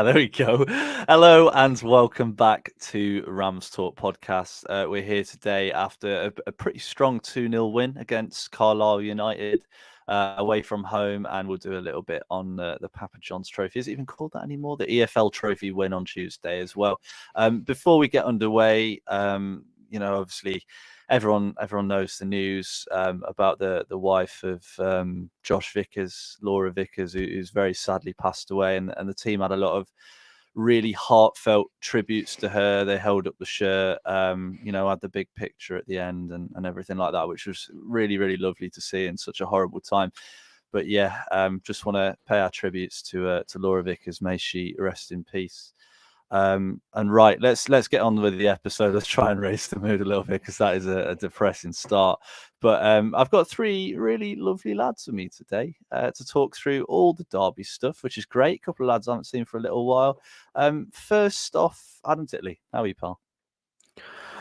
There we go. Hello and welcome back to Rams Talk Podcast. We're here today after a pretty strong 2-0 win against Carlisle United away from home, and we'll do a little bit on the Papa John's Trophy. Is it even called that anymore? The EFL Trophy win on Tuesday as well. Before we get underway, obviously everyone knows the news about the wife of Josh Vickers, Laura Vickers, who's very sadly passed away, and the team had a lot of really heartfelt tributes to her. They held up the shirt, had the big picture at the end and everything like that, which was really, really lovely to see in such a horrible time. But yeah, just want to pay our tributes to Laura Vickers. May she rest in peace. And right, let's get on with the episode. Let's try and raise the mood a little bit, because that is a depressing start. But I've got three really lovely lads with me today to talk through all the Derby stuff, which is great. A couple of lads I haven't seen for a little while. First off, Adam Titley, how are you, pal?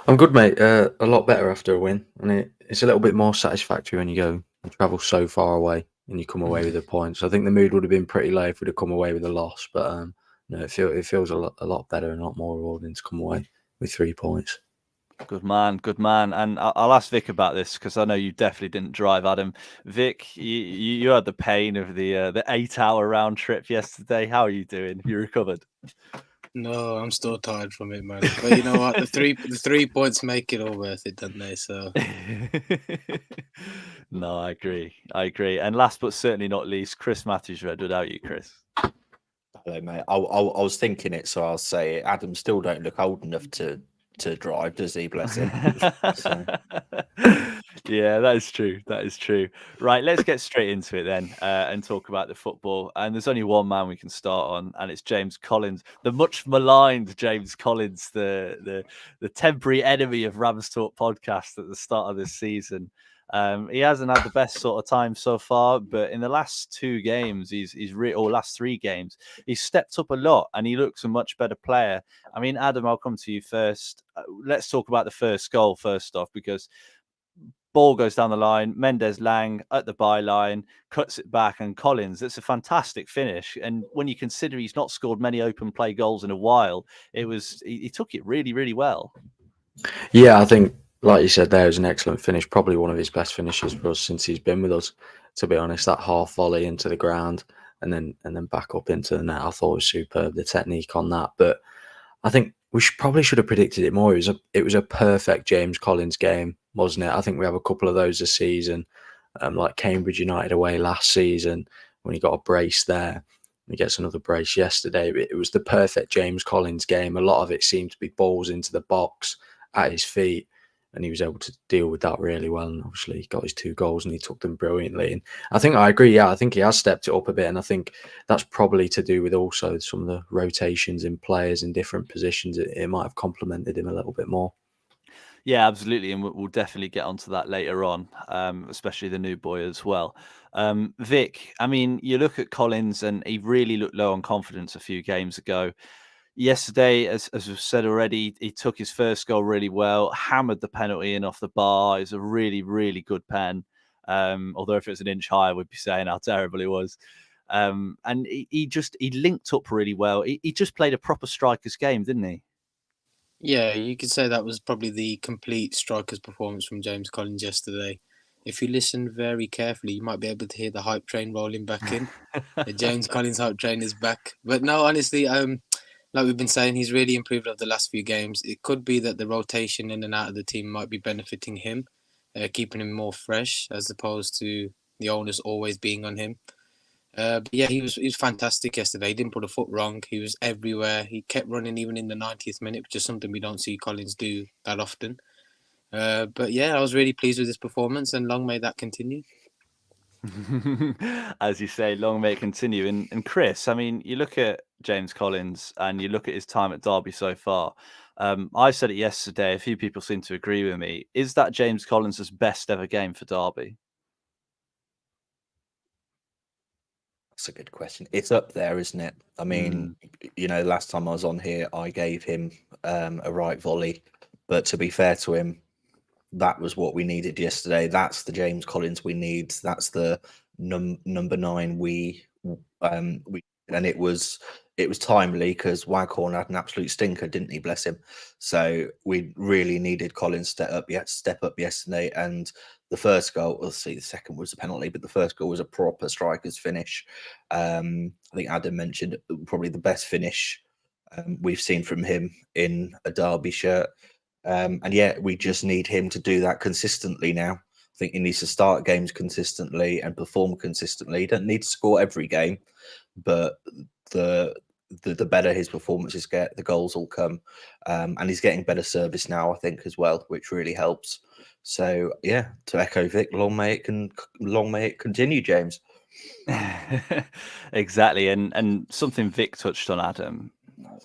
I'm good, mate. A lot better after a win, and it's a little bit more satisfactory when you go and travel so far away and you come away with a point. So I think the mood would have been pretty low if we'd have come away with a loss, but it feels a lot better and a lot more rewarding to come away with 3 points. Good man. And I'll ask Vic about this, because I know you definitely didn't drive, Adam. Vic, you had the pain of the 8-hour round trip yesterday. How are you doing? Have you recovered? No, I'm still tired from it, man. But you know what? The 3 points make it all worth it, don't they? So no, I agree. And last but certainly not least, Chris Matthews-Redwood. How are you, Chris? Hello, mate. I was thinking it, so I'll say it. Adam still don't look old enough to drive, does he? Bless him. So. Yeah, that is true. Right, let's get straight into it then and talk about the football. And there's only one man we can start on, and it's James Collins, the much maligned James Collins, the temporary enemy of Rams Talk Podcast at the start of this season. He hasn't had the best sort of time so far, but in the last 2 games, last 3 games, he's stepped up a lot, and he looks a much better player. I mean, Adam, I'll come to you first. Let's talk about the first goal first off, because ball goes down the line, Mendes Lang at the byline, cuts it back, and Collins. It's a fantastic finish. And when you consider he's not scored many open play goals in a while, he took it really, really well. Yeah, I think, like you said, there was an excellent finish, probably one of his best finishes for us since he's been with us, to be honest. That half volley into the ground and then back up into the net, I thought was superb, the technique on that. But I think we probably should have predicted it more. It was a perfect James Collins game, wasn't it? I think we have a couple of those this season, like Cambridge United away last season when he got a brace there. He gets another brace yesterday. It was the perfect James Collins game. A lot of it seemed to be balls into the box at his feet, and he was able to deal with that really well. And obviously he got his 2 goals and he took them brilliantly. And I think I agree. Yeah, I think he has stepped it up a bit. And I think that's probably to do with also some of the rotations in players in different positions. It might have complemented him a little bit more. Yeah, absolutely. And we'll definitely get onto that later on, especially the new boy as well. Vic, I mean, you look at Collins and he really looked low on confidence a few games ago. Yesterday, as we've said already, he took his first goal really well, hammered the penalty in off the bar. It's a really, really good pen. Although if it was an inch higher, we'd be saying how terrible it was. And he linked up really well. He just played a proper striker's game, didn't he? yeah, you could say that was probably the complete striker's performance from James Collins yesterday. If you listen very carefully, you might be able to hear the hype train rolling back in. The James Collins hype train is back. But no, honestly, like we've been saying, he's really improved over the last few games. It could be that the rotation in and out of the team might be benefiting him, keeping him more fresh as opposed to the onus always being on him. But yeah, he was fantastic yesterday. He didn't put a foot wrong. He was everywhere. He kept running even in the 90th minute, which is something we don't see Collins do that often. But yeah, I was really pleased with his performance, and long may that continue. As you say, long may it continue. And Chris, I mean, you look at James Collins and you look at his time at Derby so far. I said it yesterday. A few people seem to agree with me. Is that James Collins' best ever game for Derby? That's a good question. It's up there, isn't it? I mean, last time I was on here, I gave him a right volley. But to be fair to him, that was what we needed yesterday. That's the James Collins we need. That's the number 9 and it was it was timely because Waghorn had an absolute stinker, didn't he? Bless him. So we really needed Collins to step up yesterday. And the first goal, we'll see, the second was a penalty, but the first goal was a proper striker's finish. I think Adam mentioned probably the best finish we've seen from him in a Derby shirt. And yeah, we just need him to do that consistently now. I think he needs to start games consistently and perform consistently. He doesn't need to score every game, but the better his performances get, the goals will come. And he's getting better service now, I think, as well, which really helps. So yeah, to echo Vic, long may it continue, James. Exactly, and something Vic touched on, Adam.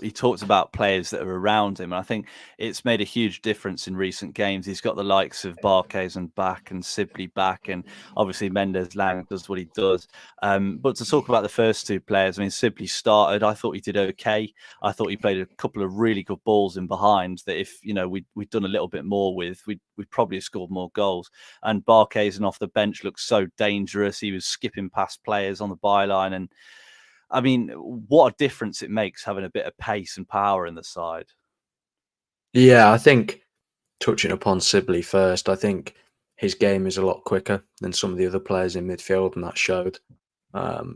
He talked about players that are around him, and I think it's made a huge difference in recent games. He's got the likes of Barkhuizen back and Sibley back, and obviously Mendes Lang does what he does. But to talk about the first two players, I mean, Sibley started. I thought he did okay. I thought he played a couple of really good balls in behind that if we'd done a little bit more with, we'd probably have scored more goals. And Barkhuizen off the bench looked so dangerous. He was skipping past players on the byline, and I mean, what a difference it makes having a bit of pace and power in the side. Yeah, I think touching upon Sibley first, I think his game is a lot quicker than some of the other players in midfield, and that showed.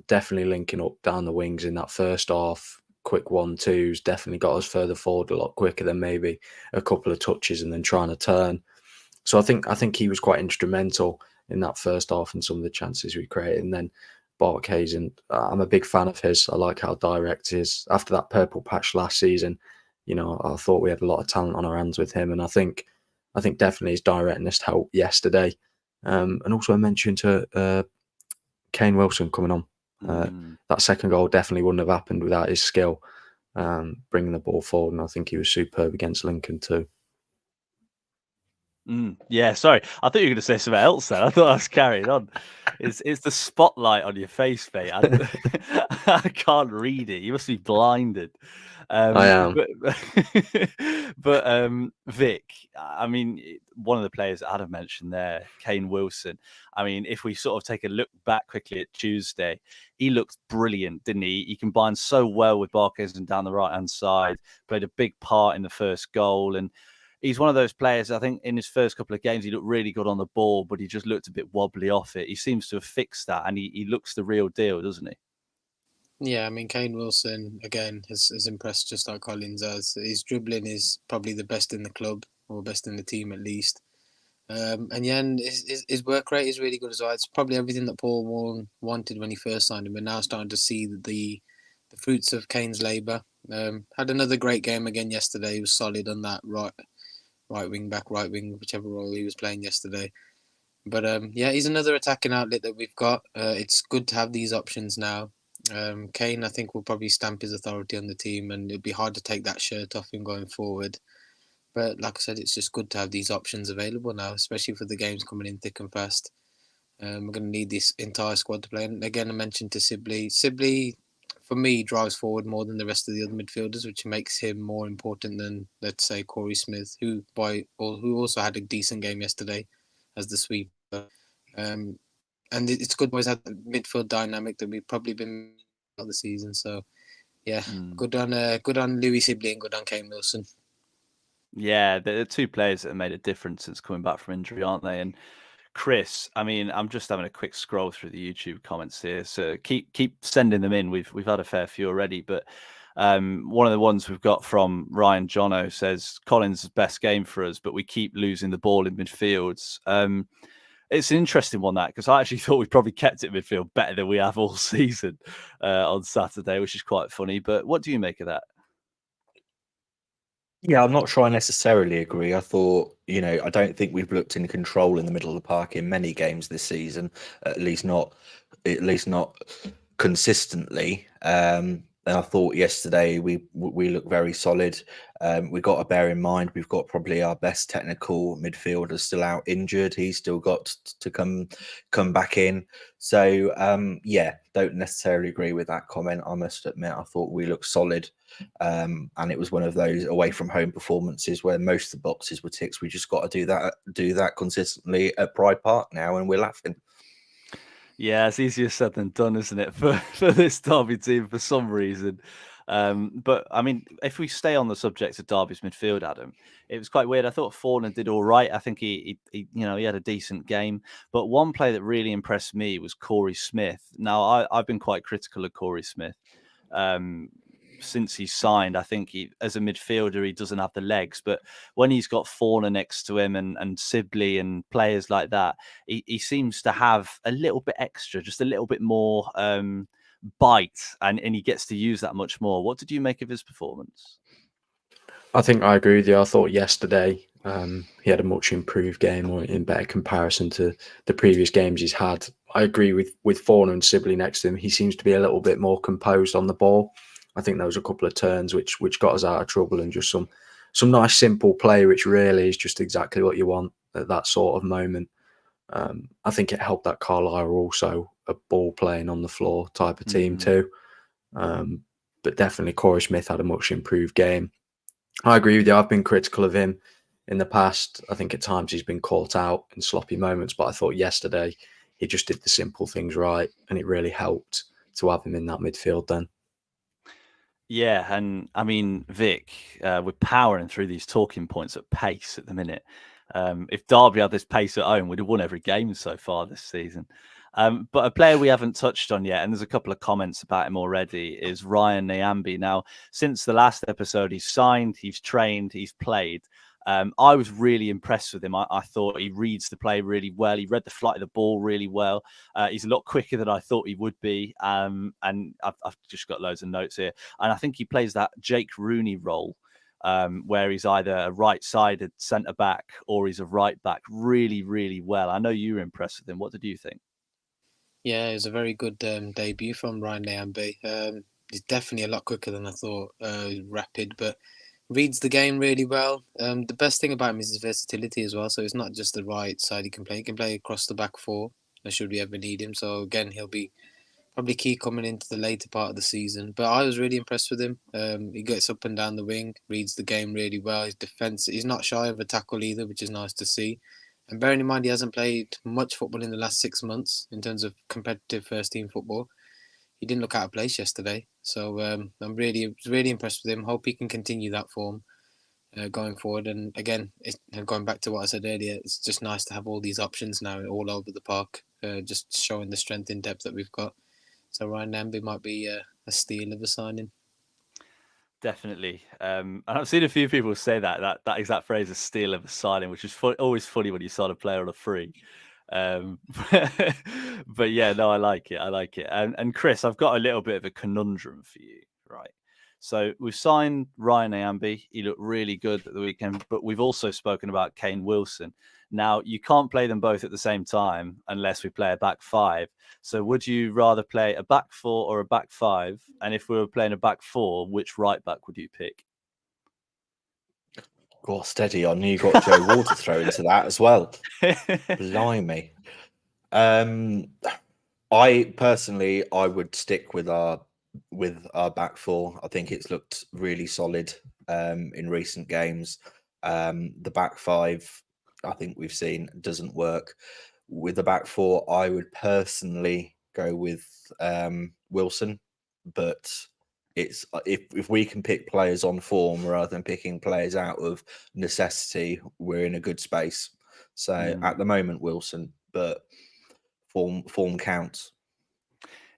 Definitely linking up down the wings in that first half, quick 1-2s, definitely got us further forward a lot quicker than maybe a couple of touches and then trying to turn. So I think he was quite instrumental in that first half and some of the chances we created. And then Barkhuizen, I'm a big fan of his. I like how direct he is. After that purple patch last season, I thought we had a lot of talent on our hands with him, and I think definitely his directness helped yesterday. And also I mentioned to Kane Wilson coming on. That second goal definitely wouldn't have happened without his skill, bringing the ball forward, and I think he was superb against Lincoln too. Yeah, sorry. I thought you were going to say something else then. I thought I was carrying on. It's the spotlight on your face, mate. I can't read it. You must be blinded. I am. But Vic, I mean, one of the players that Adam mentioned there, Kane Wilson. I mean, if we sort of take a look back quickly at Tuesday, he looked brilliant, didn't he? He combined so well with Barkhuizen down the right-hand side, played a big part in the first goal, and he's one of those players, I think, in his first couple of games, he looked really good on the ball, but he just looked a bit wobbly off it. He seems to have fixed that, and he looks the real deal, doesn't he? Yeah, I mean, Kane Wilson, again, has impressed just like Collins has. His dribbling is probably the best in the club, or best in the team at least. And his work rate is really good as well. It's probably everything that Paul Warren wanted when he first signed him, and now starting to see the fruits of Kane's labour. Had another great game again yesterday. He was solid on that right wing, whichever role he was playing yesterday. But he's another attacking outlet that we've got. It's good to have these options now. Kane, I think, will probably stamp his authority on the team, and it'll be hard to take that shirt off him going forward. But like I said, it's just good to have these options available now, especially for the games coming in thick and fast. We're going to need this entire squad to play. And again, I mentioned to Sibley. Sibley, for me, drives forward more than the rest of the other midfielders, which makes him more important than, let's say, Corey Smith, who also had a decent game yesterday as the sweeper. And it's good to always have the midfield dynamic that we've probably been all the season. So, yeah, good on Louis Sibley and good on Kane Wilson. Yeah, they're two players that have made a difference since coming back from injury, aren't they? And Chris, I mean, I'm just having a quick scroll through the YouTube comments here, so keep sending them in. We've had a fair few already, but one of the ones we've got from Ryan Jono says Collins' best game for us, but we keep losing the ball in midfields. It's an interesting one, that, because I actually thought we probably kept it midfield better than we have all season on Saturday, which is quite funny. But what do you make of that? Yeah, I'm not sure I necessarily agree. I thought, I don't think we've looked in control in the middle of the park in many games this season, at least not consistently. And I thought yesterday we looked very solid. We got to bear in mind we've got probably our best technical midfielder still out injured. He's still got to come back in. So don't necessarily agree with that comment. I must admit, I thought we looked solid. And it was one of those away from home performances where most of the boxes were ticks. We just got to do that consistently at Pride Park now, and we're laughing. Yeah, it's easier said than done, isn't it, for this Derby team for some reason. But I mean, if we stay on the subject of Derby's midfield, Adam, it was quite weird. I thought Fornan did all right. I think he had a decent game. But one play that really impressed me was Corey Smith. Now, I've been quite critical of Corey Smith. Since he signed, I think as a midfielder, he doesn't have the legs. But when he's got Forner next to him and Sibley and players like that, he seems to have a little bit extra, just a little bit more bite, and he gets to use that much more. What did you make of his performance? I think I agree with you. I thought yesterday he had a much improved game, or in better comparison to the previous games he's had. I agree with Forner and Sibley next to him. He seems to be a little bit more composed on the ball. I think there was a couple of turns which got us out of trouble, and just some nice simple play, which really is just exactly what you want at that sort of moment. I think it helped that Carlisle are also a ball playing on the floor type of team too. But definitely Corey Smith had a much improved game. I agree with you. I've been critical of him in the past. I think at times he's been caught out in sloppy moments, but I thought yesterday he just did the simple things right, and it really helped to have him in that midfield then. Yeah, and I mean, Vic, we're powering through these talking points at pace at the minute. If Derby had this pace at home, we'd have won every game so far this season. But a player we haven't touched on yet, and there's a couple of comments about him already, is Ryan Nyambe. Now, since the last episode, he's signed, he's trained, he's played. I was really impressed with him. I thought he reads the play really well. He read the flight of the ball really well. He's a lot quicker than I thought he would be. And I've just got loads of notes here. And I think he plays that Jake Rooney role, where he's either a right-sided centre-back or he's a right-back really, really well. I know you were impressed with him. What did you think? Yeah, it was a very good debut from Ryan Nyambe. He's definitely a lot quicker than I thought. Rapid, but reads the game really well. The best thing about him is his versatility as well. So it's not just the right side he can play. He can play across the back four, should we ever need him. So again, he'll be probably key coming into the later part of the season. But I was really impressed with him. He gets up and down the wing, reads the game really well. His defence, he's not shy of a tackle either, which is nice to see. And bearing in mind he hasn't played much football in the last 6 months in terms of competitive first-team football. He didn't look out of place yesterday. So I'm really impressed with him. Hope he can continue that form going forward. And again, going back to what I said earlier, it's just nice to have all these options now all over the park, just showing the strength in depth that we've got. So Ryan Nyambe might be a steal of a signing. Definitely. And I've seen a few people say that exact phrase, a steal of a signing, which is always funny when you sign a player on a free. But yeah, no, I like it. And Chris, I've got a little bit of a conundrum for you, right? So we've signed Ryan Nyambe. He looked really good at the weekend, but we've also spoken about Kane Wilson. Now, you can't play them both at the same time unless we play a back five. So would you rather play a back four or a back five? And if we were playing a back four, which right back would you pick? God, steady on. You got Joe Ward to throw into that as well. Blimey. I personally, I would stick with our back four. I think it's looked really solid in recent games. The back five, I think we've seen, doesn't work. With the back four, I would personally go with Wilson, but it's if we can pick players on form rather than picking players out of necessity, we're in a good space. So at the moment, Wilson, but form counts.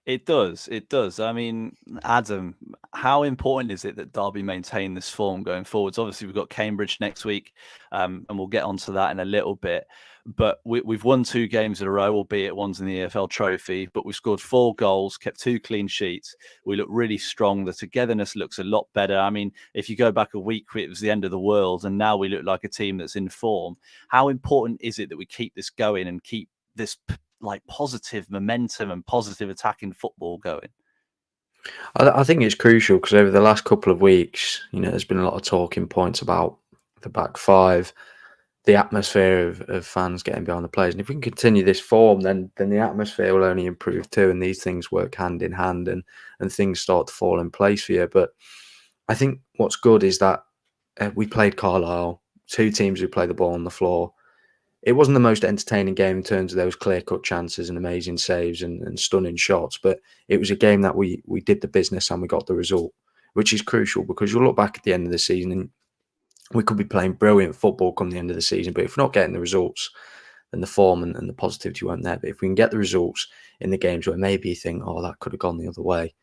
It does. I mean, Adam, how important is it that Derby maintain this form going forwards? Obviously, we've got Cambridge next week, and we'll get onto that in a little bit. But we've won 2 games in a row, albeit one's in the EFL Trophy. But we've scored 4 goals, kept 2 clean sheets. We look really strong. The togetherness looks a lot better. I mean, if you go back a week, it was the end of the world, and now we look like a team that's in form. How important is it that we keep this going and keep this positive momentum and positive attacking football going? I think it's crucial because over the last couple of weeks, there's been a lot of talking points about the back five, the atmosphere of fans getting behind the players. And if we can continue this form, then the atmosphere will only improve too. And these things work hand in hand and things start to fall in place for you. But I think what's good is that we played Carlisle, 2 teams who play the ball on the floor. It wasn't the most entertaining game in terms of those clear-cut chances and amazing saves and stunning shots, but it was a game that we did the business and we got the result. which is crucial because you'll look back at the end of the season and we could be playing brilliant football come the end of the season, but if we're not getting the results, then the form and the positivity weren't there. But if we can get the results in the games where maybe you think, oh, that could have gone the other way,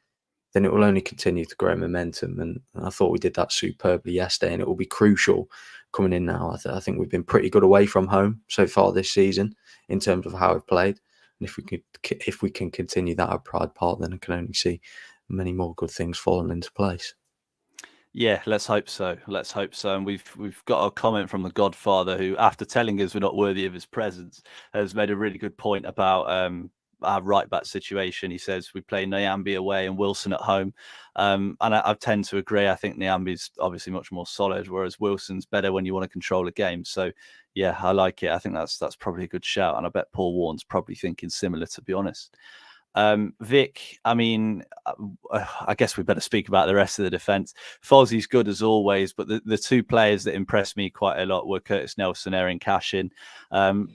then it will only continue to grow momentum. And I thought we did that superbly yesterday, and it will be crucial coming in now. I think we've been pretty good away from home so far this season in terms of how we've played. And if we can continue that at Pride Park, then I can only see many more good things falling into place. Yeah, let's hope so. Let's hope so. And we've got a comment from the Godfather, who, after telling us we're not worthy of his presence, has made a really good point about our right back situation. He says we play Nyambe away and Wilson at home, and I tend to agree. I think Nyambe's obviously much more solid, whereas Wilson's better when you want to control a game. So yeah, I like it. I think that's probably a good shout, and I bet Paul Warren's probably thinking similar, to be honest. Vic, I mean, I guess we better speak about the rest of the defence. Fozzie's good as always, but the two players that impressed me quite a lot were Curtis Nelson, Erin Cashin.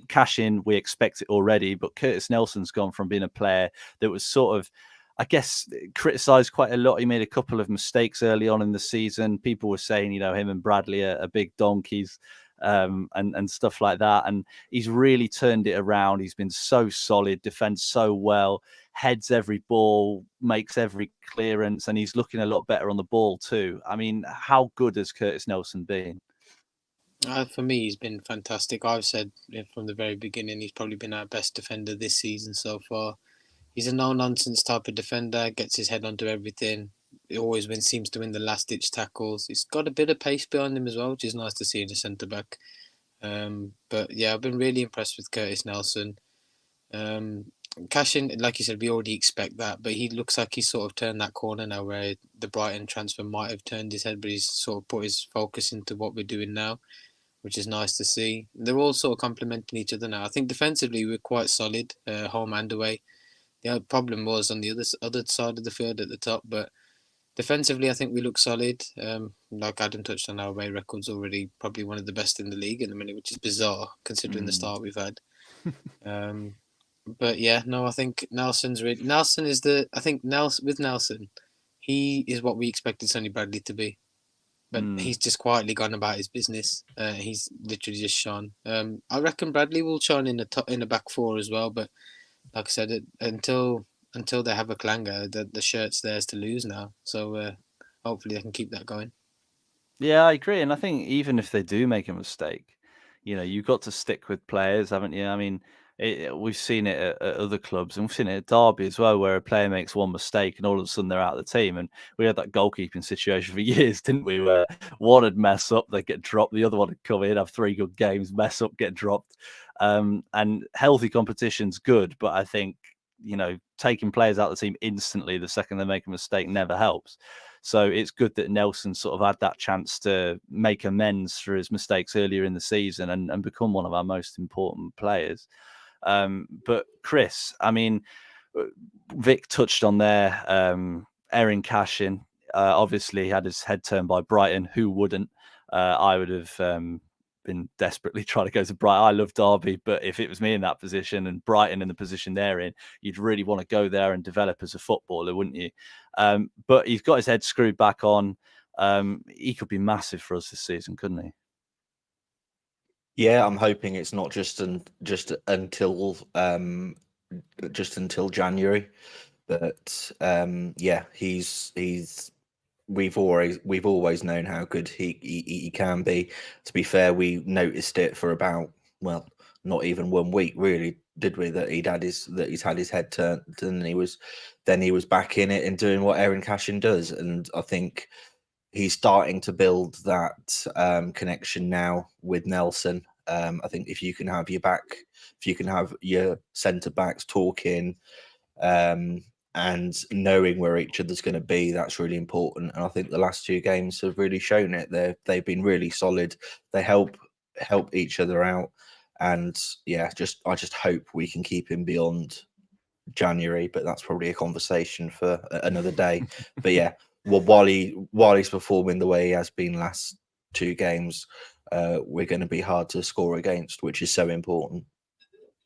Cashin, we expect it already, but Curtis Nelson's gone from being a player that was sort of, I guess, criticised quite a lot. He made a couple of mistakes early on in the season. People were saying, him and Bradley are big donkeys. And stuff like that. And he's really turned it around. He's been so solid, defends so well, heads every ball, makes every clearance, and he's looking a lot better on the ball too. I mean, how good has Curtis Nelson been? For me, he's been fantastic. I've said from the very beginning, he's probably been our best defender this season so far. He's a no-nonsense type of defender, gets his head onto everything. It always seems to win the last-ditch tackles. He's got a bit of pace behind him as well, which is nice to see in a centre-back. But yeah, I've been really impressed with Curtis Nelson. Cashin, like you said, we already expect that, but he looks like he's sort of turned that corner now where the Brighton transfer might have turned his head, but he's sort of put his focus into what we're doing now, which is nice to see. They're all sort of complementing each other now. I think defensively we're quite solid, home and away. The problem was on the other side of the field at the top, but defensively, I think we look solid. Like Adam touched on, our away records already probably one of the best in the league in the minute, which is bizarre considering the start we've had. But yeah, no, I think Nelson's really... Nelson is the... I think with Nelson, he is what we expected Sonny Bradley to be. But he's just quietly gone about his business. He's literally just shone. I reckon Bradley will shine in the back four as well, but like I said, until they have a clanger, the shirt's theirs to lose now. So hopefully they can keep that going. Yeah, I agree. And I think even if they do make a mistake, you've got to stick with players, haven't you? I mean, we've seen it at other clubs, and we've seen it at Derby as well, where a player makes one mistake and all of a sudden they're out of the team. And we had that goalkeeping situation for years, didn't we? Where one would mess up, they get dropped, the other one would come in, have 3 good games, mess up, get dropped. And healthy competition's good, but I think, taking players out of the team instantly the second they make a mistake never helps. So it's good that Nelson sort of had that chance to make amends for his mistakes earlier in the season and become one of our most important players. But Chris, I mean, Vic touched on there, Erin Cashin, obviously had his head turned by Brighton. Who wouldn't? I would have been desperately trying to go to Brighton. I love Derby, but if it was me in that position and Brighton in the position they're in, you'd really want to go there and develop as a footballer, wouldn't you? But he's got his head screwed back on. He could be massive for us this season, couldn't he? Yeah, I'm hoping it's not just until January, but yeah, we've always known how good he can be. To be fair, we noticed it for about, well, not even 1 week really, did we? That he's had his head turned, and he was back in it and doing what Erin Cashin does, and I think he's starting to build that connection now with Nelson. I think if you can have your centre backs talking, and knowing where each other's going to be, that's really important. And I think the last 2 games have really shown it. They've been really solid. They help each other out. And yeah, I just hope we can keep him beyond January, but that's probably a conversation for another day. But yeah, well, while he's performing the way he has been last 2 games, we're going to be hard to score against, which is so important.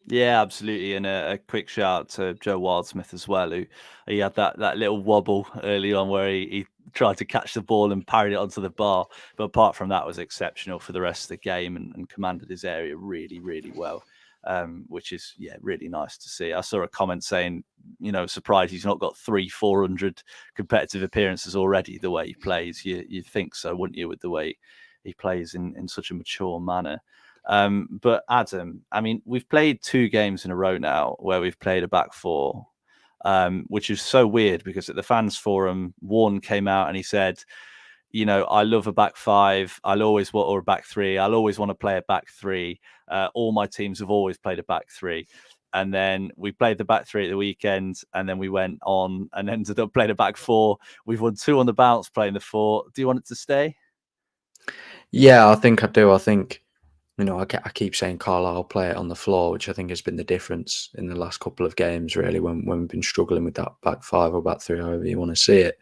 Yeah, absolutely. And a quick shout out to Joe Wildsmith as well, who he had that little wobble early on where he tried to catch the ball and parried it onto the bar. But apart from that, was exceptional for the rest of the game and commanded his area really, really well. Which is really nice to see. I saw a comment saying, surprised he's not got 300-400 competitive appearances already. The way he plays, you'd think so, wouldn't you? With the way he plays in such a mature manner. But Adam, I mean, we've played 2 games in a row now where we've played a back 4, which is so weird because at the fans forum, Warren came out and he said, I love a back 5. I'll always want, or a back 3. I'll always want to play a back 3. All my teams have always played a back 3. And then we played the back 3 at the weekend, and then we went on and ended up playing a back 4. We've won 2 on the bounce playing the 4. Do you want it to stay? Yeah, I think I do. I think, I keep saying Carlisle play it on the floor, which I think has been the difference in the last couple of games, really, when we've been struggling with that back 5 or back 3, however you want to see it.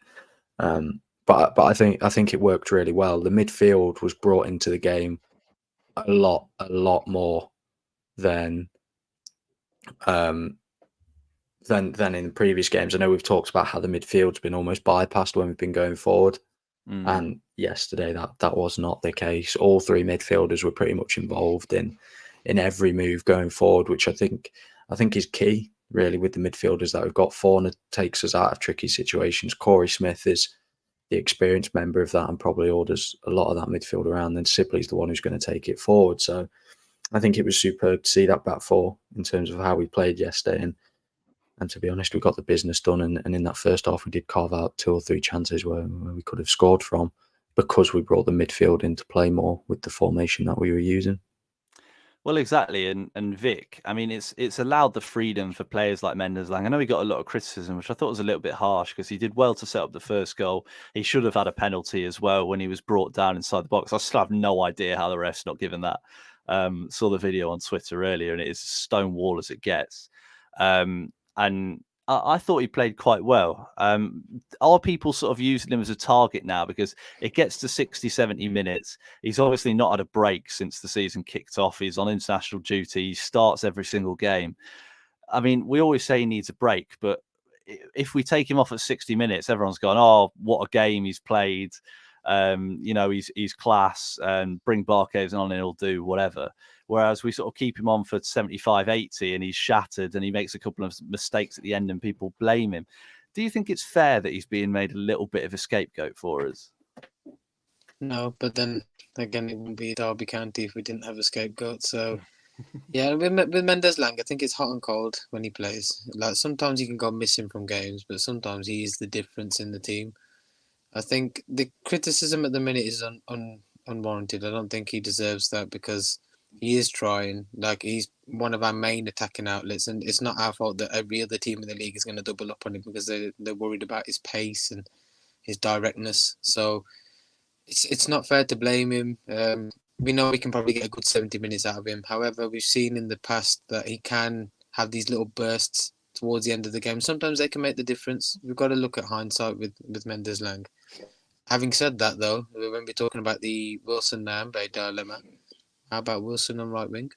But I think it worked really well. The midfield was brought into the game a lot more than in the previous games. I know we've talked about how the midfield's been almost bypassed when we've been going forward. And yesterday that was not the case. All 3 midfielders were pretty much involved in every move going forward, which I think is key, really, with the midfielders that we've got. Forner takes us out of tricky situations. Corey Smith is the experienced member of that and probably orders a lot of that midfield around. Then Sibley's the one who's going to take it forward. So I think it was superb to see that back 4 in terms of how we played yesterday. And to be honest, we got the business done. And in that first half, we did carve out 2 or 3 chances where we could have scored from because we brought the midfield into play more with the formation that we were using. Well, exactly, and Vic, I mean, it's allowed the freedom for players like Mendes-Lang. I know he got a lot of criticism, which I thought was a little bit harsh because he did well to set up the first goal. He should have had a penalty as well when he was brought down inside the box. I still have no idea how the ref's not given that. Saw the video on Twitter earlier, and it is stonewall as it gets. And I thought he played quite well. Are people sort of using him as a target now? Because it gets to 60, 70 minutes. He's obviously not had a break since the season kicked off. He's on international duty. He starts every single game. I mean, we always say he needs a break, but if we take him off at 60 minutes, everyone's gone, oh, what a game he's played. He's class, and bring Barkhaves on and he'll do whatever. Whereas we sort of keep him on for 75, 80 and he's shattered and he makes a couple of mistakes at the end and people blame him. Do you think it's fair that he's being made a little bit of a scapegoat for us? No, but then again, it wouldn't be Derby County if we didn't have a scapegoat. So, yeah, with Mendes-Lang, I think it's hot and cold when he plays. Like sometimes he can go missing from games, but sometimes he is the difference in the team. I think the criticism at the minute is unwarranted. I don't think he deserves that because he is trying. Like, he's one of our main attacking outlets, and it's not our fault that every other team in the league is going to double up on him because they're worried about his pace and his directness. So it's not fair to blame him. We know we can probably get a good 70 minutes out of him. However, we've seen in the past that he can have these little bursts towards the end of the game. Sometimes they can make the difference. We've got to look at hindsight with Mendes-Lang. Having said that, though, when we're talking about the Wilson-Nyambe dilemma, how about Wilson on right wing?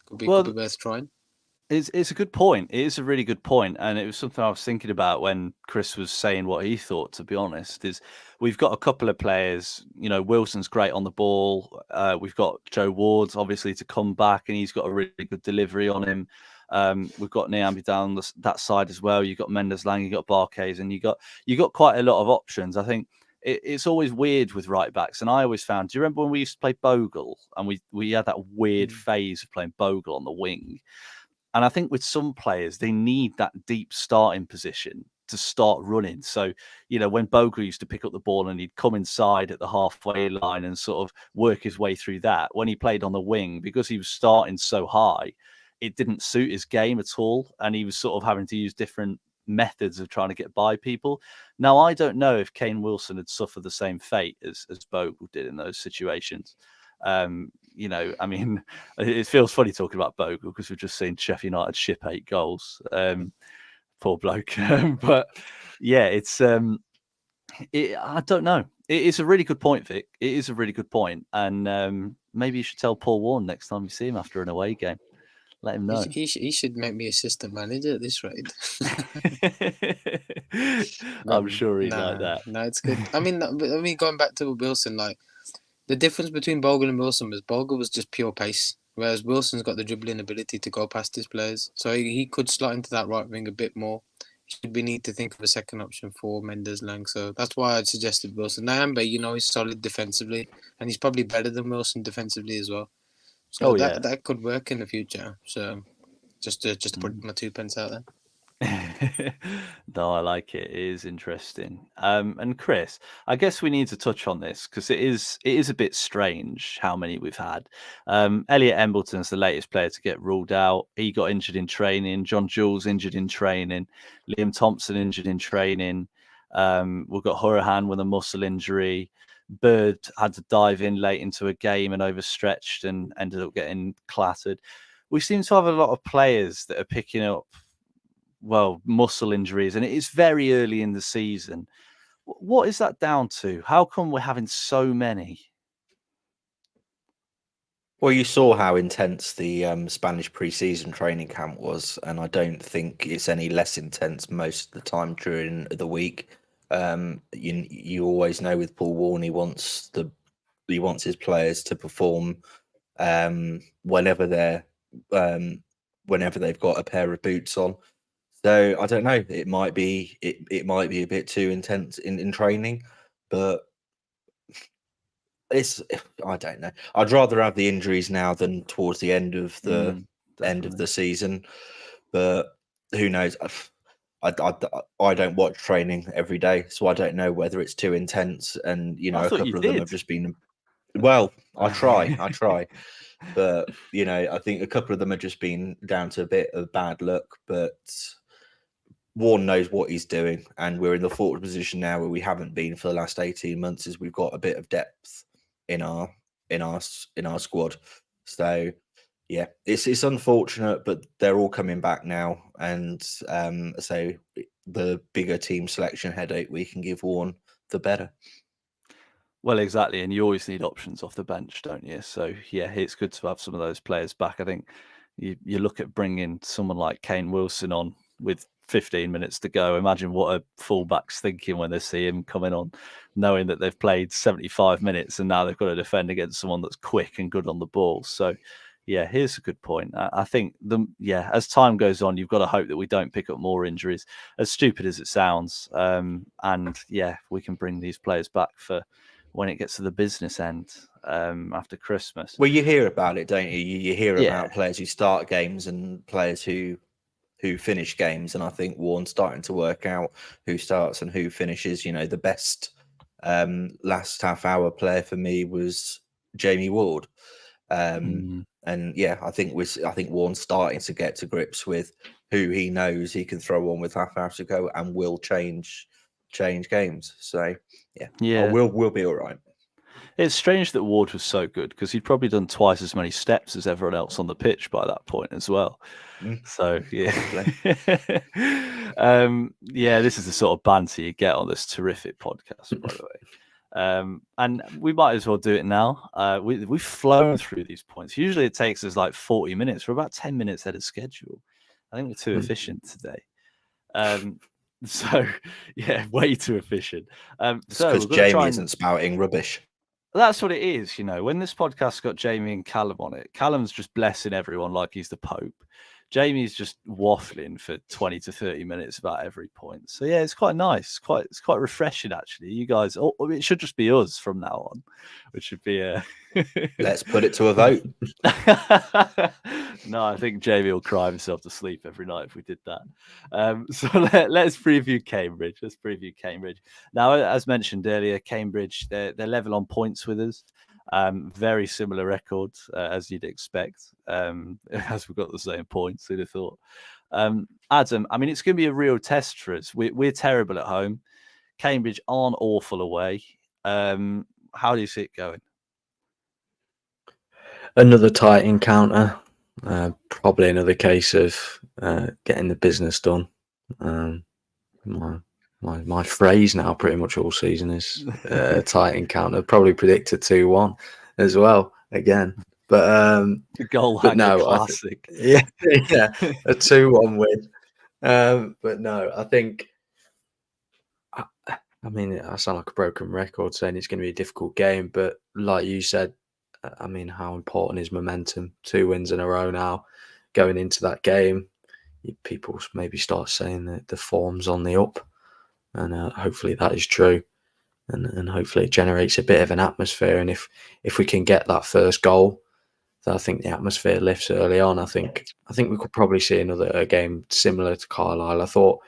Could be worth trying. It's a good point. It is a really good point, and it was something I was thinking about when Chris was saying what he thought. To be honest, is we've got a couple of players. Wilson's great on the ball. We've got Joe Ward, obviously, to come back, and he's got a really good delivery on him. We've got Nyambe down that side as well. You've got Mendes-Lang, you've got Barkhaves, and you got quite a lot of options. I think it's always weird with right backs, and I always found. Do you remember when we used to play Bogle, and we had that weird phase of playing Bogle on the wing? And I think with some players, they need that deep starting position to start running. So, when Bogle used to pick up the ball and he'd come inside at the halfway line and sort of work his way through that, when he played on the wing, because he was starting so high, it didn't suit his game at all. And he was sort of having to use different methods of trying to get by people. Now, I don't know if Kane Wilson had suffered the same fate as Bogle did in those situations. I mean, it feels funny talking about Bogle because we've just seen Sheffield United ship 8 goals. Poor bloke. But yeah, I don't know. It's a really good point, Vic. It is a really good point. And maybe you should tell Paul Warren next time you see him after an away game. let him know. He should make me assistant manager at this rate. I'm sure he'd like that. No, it's good. I mean, going back to Wilson, like the difference between Bogle and Wilson was Bogle was just pure pace, whereas Wilson's got the dribbling ability to go past his players, so he could slot into that right wing a bit more. Should we need to think of a second option for Mendes Lang? So that's why I'd suggested Wilson. Nyambe, he's solid defensively, and he's probably better than Wilson defensively as well. So that could work in the future. So just to put my 2 pence out there. No, I like it. It is interesting. And Chris, I guess we need to touch on this because it is a bit strange how many we've had. Elliot Embleton's the latest player to get ruled out. He got injured in training. John Jules injured in training. Liam Thompson injured in training. We've got Horahan with a muscle injury. Bird had to dive in late into a game and overstretched and ended up getting clattered. We seem to have a lot of players that are picking up muscle injuries, and it is very early in the season. What is that down to? How come we're having so many? Well, you saw how intense the Spanish pre-season training camp was, and I don't think it's any less intense most of the time during the week. You always know with Paul Warne, he wants his players to perform whenever they've got a pair of boots on. So I don't know. It might be a bit too intense in training, but I don't know. I'd rather have the injuries now than towards the end of the season. But who knows? I don't watch training every day, so I don't know whether it's too intense. And a couple of them have just been. Well, I try. But I think a couple of them have just been down to a bit of bad luck. But Warren knows what he's doing, and we're in the forward position now where we haven't been for the last 18 months. Is we've got a bit of depth in our squad. So yeah, it's unfortunate, but they're all coming back now, and so the bigger team selection headache we can give Warren, the better. Well, exactly, and you always need options off the bench, don't you? So yeah, it's good to have some of those players back. I think you look at bringing someone like Kane Wilson on with 15 minutes to go. Imagine what a fullback's thinking when they see him coming on, knowing that they've played 75 minutes and now they've got to defend against someone that's quick and good on the ball. So yeah, here's a good point. I think as time goes on, you've got to hope that we don't pick up more injuries, as stupid as it sounds. And yeah, we can bring these players back for when it gets to the business end after Christmas. Well, you hear about it, don't you? You hear about players who start games and players who finish games, and I think Warren's starting to work out who starts and who finishes. The best last half hour player for me was Jamie Ward, and yeah, I think Warren's starting to get to grips with who he knows he can throw on with half hours to go and will change games. So yeah, we'll be all right. It's strange that Ward was so good because he'd probably done twice as many steps as everyone else on the pitch by that point as well. So yeah, this is the sort of banter you get on this terrific podcast, by the way. And we might as well do it now. We've flown through these points. Usually it takes us like 40 minutes. We're about 10 minutes ahead of schedule. I think we're too efficient today. So yeah, way too efficient. Because Jamie isn't spouting rubbish. That's what it is, when this podcast got Jamie and Callum on it, Callum's just blessing everyone like he's the Pope. Jamie's just waffling for 20 to 30 minutes about every point. So yeah, it's quite nice. It's quite refreshing, actually. You guys, it should just be us from now on, which should be Let's put it to a vote. No, I think Jamie will cry himself to sleep every night if we did that. So let's preview Cambridge. Now, as mentioned earlier, Cambridge, they're level on points with us. Very similar records as you'd expect, as we've got the same points, who'd have thought. Adam, I mean, it's going to be a real test for us. We're terrible at home. Cambridge aren't awful away. How do you see it going? Another tight encounter. Probably another case of getting the business done. My phrase now pretty much all season is tight encounter. Probably predicted 2-1 as well. Again, The goal but hanger no, classic. yeah, a 2-1 win. But no, I think. I mean, I sound like a broken record saying it's going to be a difficult game, but like you said, I mean, how important is momentum? 2 wins in a row now, going into that game. People maybe start saying that the form's on the up, and hopefully that is true, and hopefully it generates a bit of an atmosphere. And if we can get that first goal, then I think the atmosphere lifts early on. I think we could probably see another game similar to Carlisle. I thought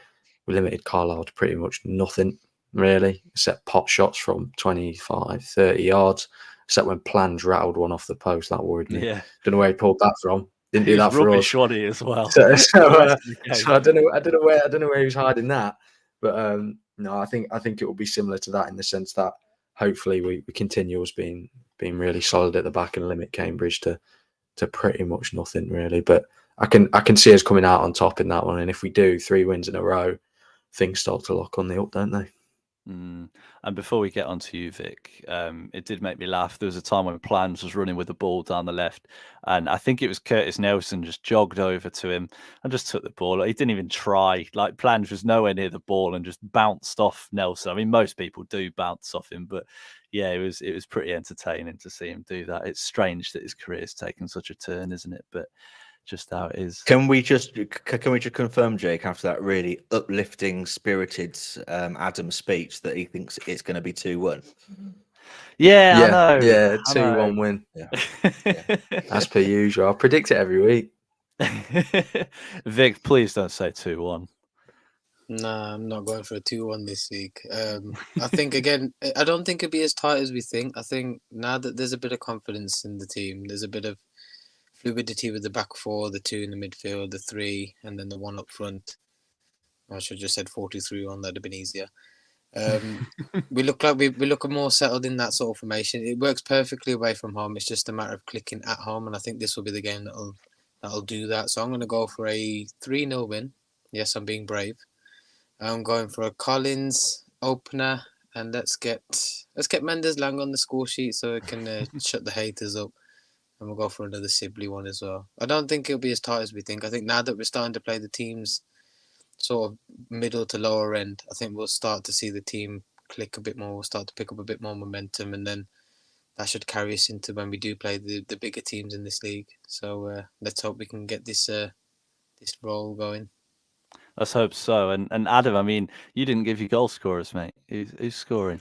we limited Carlisle to pretty much nothing, really, except pot shots from 25, 30 yards, except when Plange rattled one off the post. That worried me. Yeah. Don't know where he pulled that from. Didn't do that for rubbish, us. wasn't he, as well? So I don't know where he was hiding that. But no, I think it will be similar to that in the sense that hopefully we continue as being really solid at the back and limit Cambridge to pretty much nothing, really. But I can see us coming out on top in that one. And if we do 3 wins in a row, things start to lock on the up, don't they? And before we get on to you, Vic, it did make me laugh. There was a time when Plans was running with the ball down the left, and I think it was Curtis Nelson just jogged over to him and just took the ball. He didn't even try. Like, Plans was nowhere near the ball and just bounced off Nelson. I mean, most people do bounce off him, but yeah, it was pretty entertaining to see him do that. It's strange that his career's taken such a turn, isn't it? But just how it is. Can we just confirm, Jake, after that really uplifting, spirited Adam speech, that he thinks it's going to be 2-1? Yeah, I know. Yeah, 2-1 win. Yeah. As per usual. I predict it every week. Vic, please don't say 2-1. Nah, I'm not going for a 2-1 this week. I think, again, I don't think it'll be as tight as we think. I think now that there's a bit of confidence in the team, there's a bit of fluidity with the back 4, the 2 in the midfield, the 3, and then the 1 up front. I should have just said 4-2-3-1. That'd have been easier. We look like we look more settled in that sort of formation. It works perfectly away from home. It's just a matter of clicking at home, and I think this will be the game that'll do that. So I'm going to go for a 3-0 win. Yes, I'm being brave. I'm going for a Collins opener, and let's get Mendes Lang on the score sheet so it can shut the haters up. And we'll go for another Sibley one as well. I don't think it'll be as tight as we think. I think now that we're starting to play the teams sort of middle to lower end, I think we'll start to see the team click a bit more. We'll start to pick up a bit more momentum, and then that should carry us into when we do play the bigger teams in this league. So let's hope we can get this roll going. Let's hope so. And Adam, I mean, you didn't give your goal scorers, mate. Who's scoring?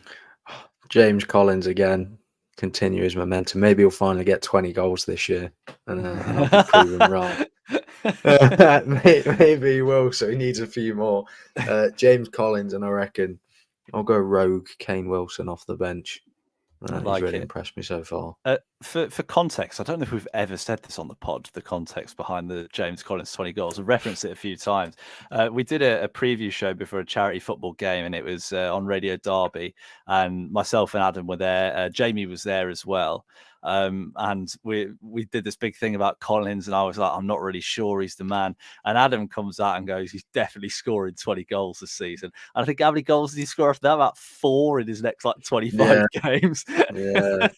James Collins again. Continue his momentum. Maybe he'll finally get 20 goals this year, and I'll be proven wrong. Maybe he will. So he needs a few more. James Collins, and I reckon I'll go rogue Kane Wilson off the bench. He's really impressed me so far. For context, I don't know if we've ever said this on the pod, the context behind the James Collins 20 goals. I've referenced it a few times. We did a preview show before a charity football game, and it was on Radio Derby, and myself and Adam were there. Jamie was there as well. And we did this big thing about Collins, and I was like, I'm not really sure he's the man. And Adam comes out and goes, he's definitely scoring 20 goals this season. And I think how many goals did he score after that? About 4 in his next 25 games. Yeah,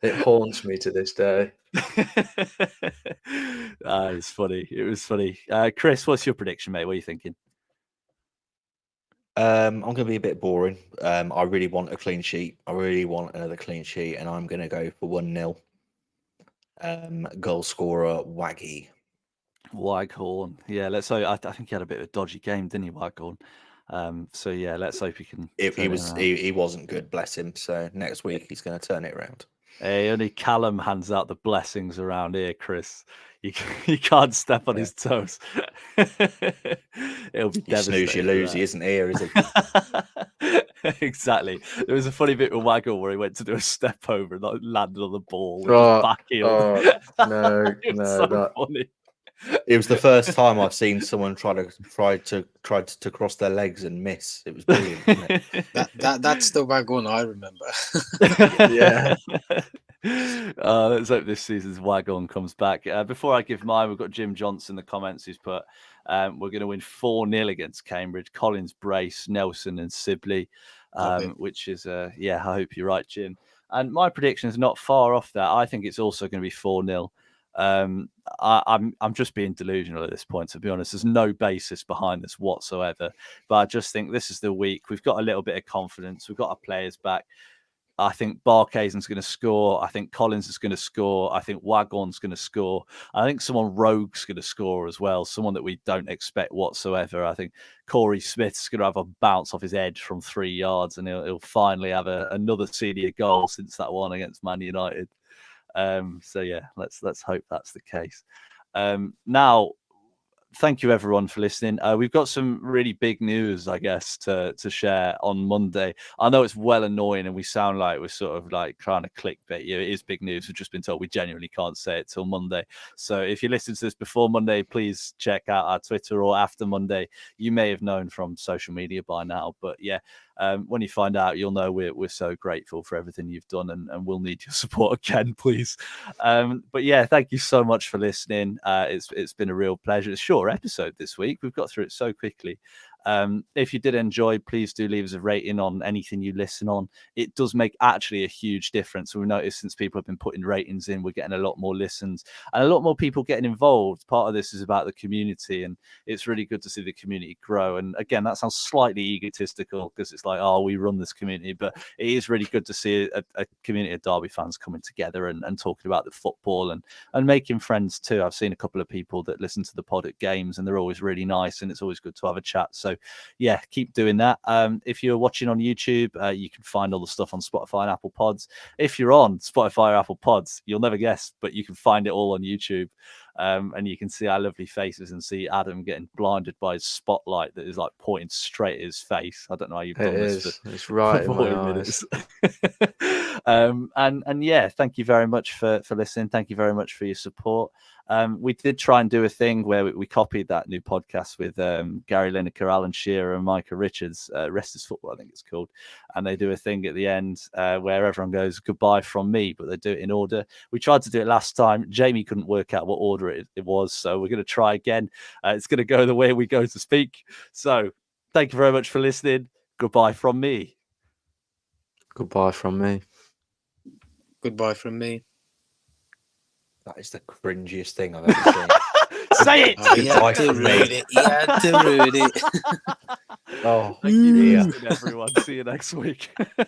it haunts me to this day. It's funny. It was funny. Chris, what's your prediction, mate? What are you thinking? I'm going to be a bit boring. I really want a clean sheet. I really want another clean sheet, and I'm going to go for 1-0. Goal scorer Waggy. Waghorn. Yeah, let's hope. I think he had a bit of a dodgy game, didn't he, Waghorn? So yeah, let's hope he can. He wasn't good, bless him. So next week he's going to turn it around. Hey, only Callum hands out the blessings around here, Chris. You can't step on his toes. It'll be devastating. Snooze, you lose. He isn't here, is he? Exactly. There was a funny bit with Waggle where he went to do a step over and landed on the ball with his back heel. No, funny. It was the first time I've seen someone try to cross their legs and miss. It was brilliant. Wasn't it? That's the wagon I remember. Yeah. Let's hope this season's wagon comes back. Before I give mine, we've got Jim Johnson in the comments who's put, we're going to win 4-0 against Cambridge. Collins, Brace, Nelson and Sibley. which is, I hope you're right, Jim. And my prediction is not far off that. I think it's also going to be 4-0. I'm just being delusional at this point, to be honest. There's no basis behind this whatsoever. But I just think this is the week. We've got a little bit of confidence. We've got our players back. I think Barkhuizen's going to score. I think Collins is going to score. I think Waghorn's going to score. I think someone rogue's going to score as well. Someone that we don't expect whatsoever. I think Corey Smith's going to have a bounce off his edge from 3 yards, and he'll finally have another senior goal since that one against Man United. Let's hope that's the case. Now, thank you everyone for listening. We've got some really big news, I guess, to share on Monday. I know it's well annoying and we sound like we're sort of like trying to clickbait you. It is big news. We've just been told we genuinely can't say it till Monday. So if you listen to this before Monday, please check out our Twitter, or after Monday. You may have known from social media by now, but yeah. When you find out, you'll know we're so grateful for everything you've done, and we'll need your support again, please. But yeah, thank you so much for listening. It's been a real pleasure. It's a short episode this week. We've got through it so quickly. If you did enjoy, please do leave us a rating on anything you listen on. It does make actually a huge difference. We've noticed since people have been putting ratings in, we're getting a lot more listens and a lot more people getting involved. Part of this is about the community, and it's really good to see the community grow. And again, that sounds slightly egotistical because it's like, oh, we run this community, but it is really good to see a community of Derby fans coming together and talking about the football and making friends too. I've seen a couple of people that listen to the pod at games, and they're always really nice, and it's always good to have a chat. So yeah, keep doing that. If you're watching on YouTube, you can find all the stuff on Spotify and Apple Pods. If you're on Spotify or Apple Pods, you'll never guess, but you can find it all on YouTube. And you can see our lovely faces and see Adam getting blinded by his spotlight that is like pointing straight at his face. I don't know how you've done this. It's right in my eyes. And yeah, thank you very much for listening. Thank you very much for your support. We did try and do a thing where we copied that new podcast with Gary Lineker, Alan Shearer, and Micah Richards, Rest is Football, I think it's called. And they do a thing at the end where everyone goes goodbye from me, but they do it in order. We tried to do it last time. Jamie couldn't work out what order it was, so we're going to try again. It's going to go the way we go to speak. So thank you very much for listening. Goodbye from me. Goodbye from me. Goodbye from me. That is the cringiest thing I've ever seen. Say it! Oh, you had to ruin it. You had to ruin it. Oh, Thank you for listening, everyone. See you next week.